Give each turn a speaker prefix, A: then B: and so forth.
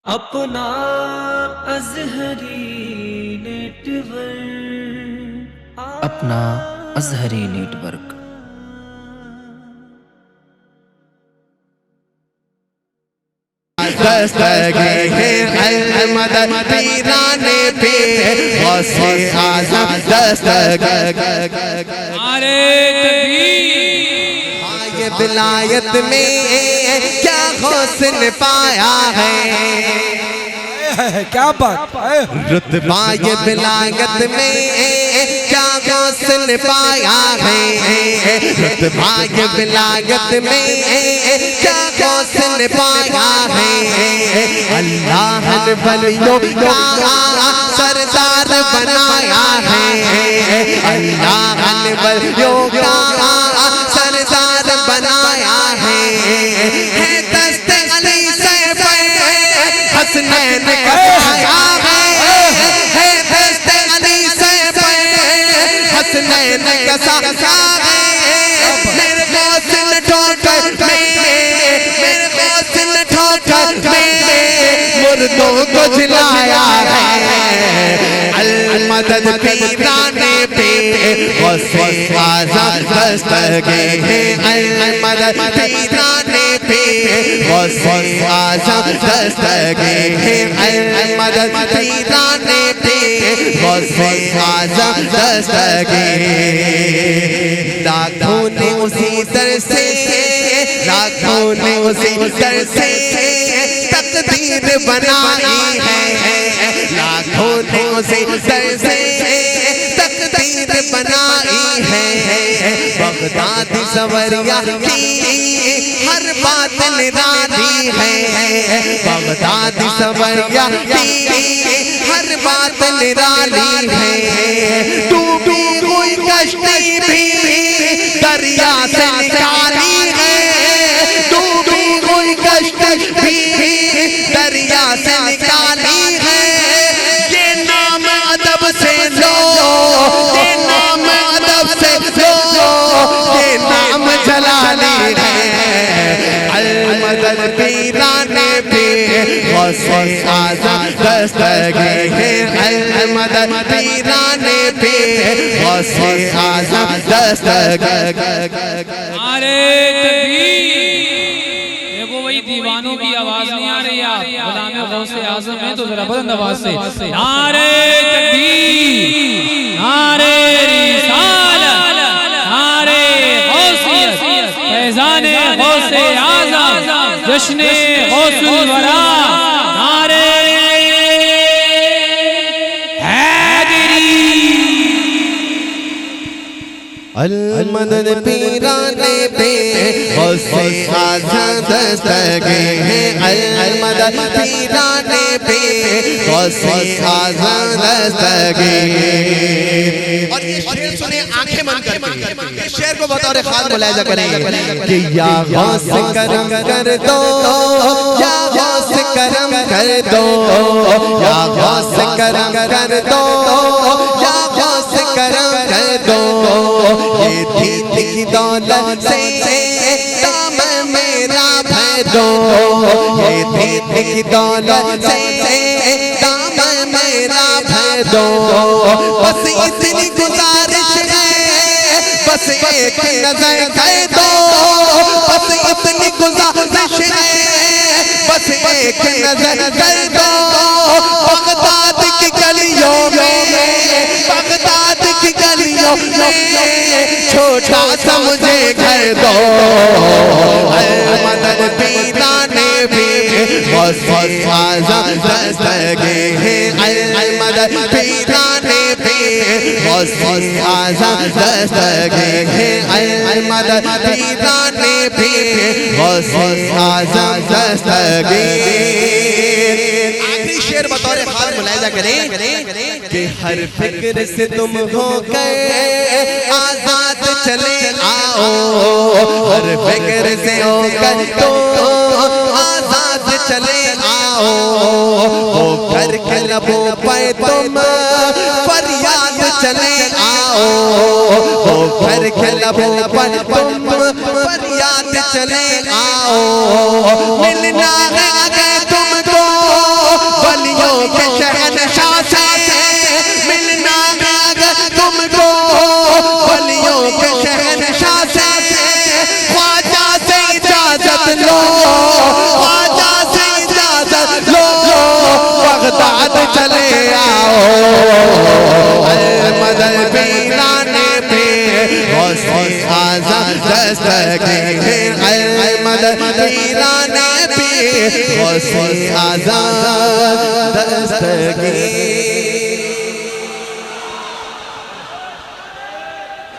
A: अपना अज़हरी नेटवर्क
B: अपना अज़हरी नेटवर्क।
C: मदद पीराने पे गौसे आज़म दस्तगीर।
D: नारे
C: ये विलायत में क्या हुस्न पाया है,
D: क्या बात
C: रुतबा ये विलायत में क्या हुस्न पाया है, रुतबा ये विलायत में क्या हुस्न पाया है। अल्लाह ने वलियों का सरदार बनाया है, अल्लाह ने वलियों का सरदार बनाया है। दस्ते अली से हसनैन कसाया है, दस्ते अली से हसनैन कसाया है। मेरे गौसिन ठोकर में, मेरे गौसिन ठोकर में मुर्दों को जिलाया है। मदद पीराने पे गौसे आज़म दस्तगीर है, मदद पीराने पे गौसे आज़म दस्तगीर है, मदद पीराने पे गौसे आज़म दस्तगीर। लाखों ने उसी दर से, लाखों ने उसी दर से तकदीर बनाई है, लाखों ने उसी दर से तकदीर बनाई है। बगदादी सवरिया की हर बात निराली है, बगदादी सवरिया की हर बात निराली है। डूबी हुई कश्ती भी दरिया से निकाली है, डूबी हुई कश्ती भी दरिया से निकाली है। ये नाम अदब से लो, ये नाम अदब से लो, ये नाम जलाली है। मदद पीराने पे गौसे आज़म दस्तगीर है, मदद पीराने पे गौसे आज़म दस्तगीर।
D: नारे देखो वही दीवानों की आवाज नहीं आ रही, आप गुलाम गौसे आज़म है तो जरा बुलंद आवाज से नारे तकबीर, नारे रिसालत, नारे गौसियत, फैज़ाने गौसे आज़म, जश्ने गौसुल वरा, नारे
C: मदद पीराने पे गौसे आज़म दस्तगीर है, मदद पीराने पे गौसे आज़म दस्तगीर। और ये शेर सुने आंखें बंद करके, इस शेर को बतौर खास मुलाहिजा करेंगे कि या गौस करम कर दो, या गौस करम कर दो, या गौस करम कर दो, या गौस करम कर दो। ये दीन की दौलत से दामन मेरा भर दो, ये दीन की दौलत से दामन मेरा भर दो। बस इतनी गुजारिश है, बस एक नजर कर दो, बस इतनी गुजारिश है, बस एक नजर कर दो। बगदाद की गलियों में, बगदाद की गलियों में छोटा सा मुझे घर दो। मदद पीराने भी गौसे आज़म दस्तगीर है, मदद पीराने भी गौसे आज़म दस्तगीर है, मदद पीराने भी गौसे आज़म दस्तगीर। आखिरी शेर बतौर खास मुलाहिजा करें कि हर फिक्र से तुम हो गए आजाद चले आओ, हर फिक्र से होकर तो आजाद चले आओ। हो कर के लबों पर तुम फरियाद चले आओ, हो कर के लबों पर तुम फरियाद चले आओ। मिलना है अगर तुमको गाने पे गौसे आज़म दस्तगीर